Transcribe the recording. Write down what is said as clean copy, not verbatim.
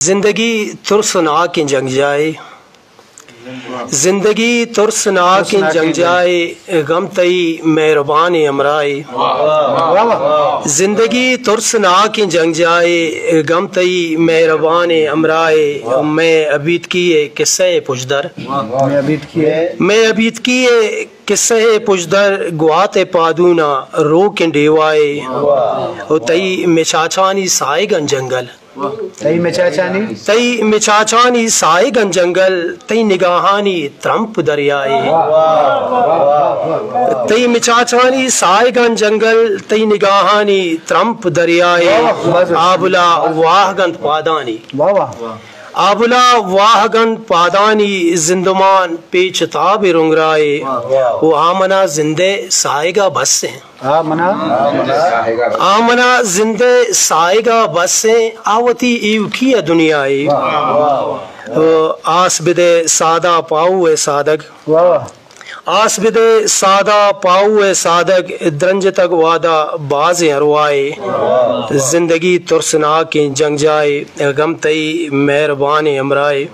زندگی ترسنا کی جنگ جائے، زندگی ترسنا کی جنگ جائے، غم تئی مہربان امرائے، زندگی ترسنا کی جنگ جائے، غم تئی مہربان امرائے، میں ابیت کیے قصے پشدر، میں ابیت کیے قصے پشدر، گواتے پادونا رو کے ڈیوائے، تئی مچاچانی سائے گن جنگل، تئی مچاچانی تئی مچاچانی سائے گن جنگل، تئی نگاہانی ترمپ دریائے، تئی مچاچانی سائے گن جنگل، تئی نگاہانی ترمپ دریائے، آبلا واہ گند پادانی، آبلا واہ گند پادانی، زندمان پیچ تاب رنگرائے، وہ آمنا زندے سائے گا بس سے، آمنا زندے سائے گا بس سے، آوتی ایو کیا دنیائی، آس بدے سادہ پاؤ اے صادق، آس بدے سادہ پاؤ اے صادق، درنج تک وعدہ باز اروائے، زندگی ترسنا کی جنگ جائے، غم تئی مہربان امرائے۔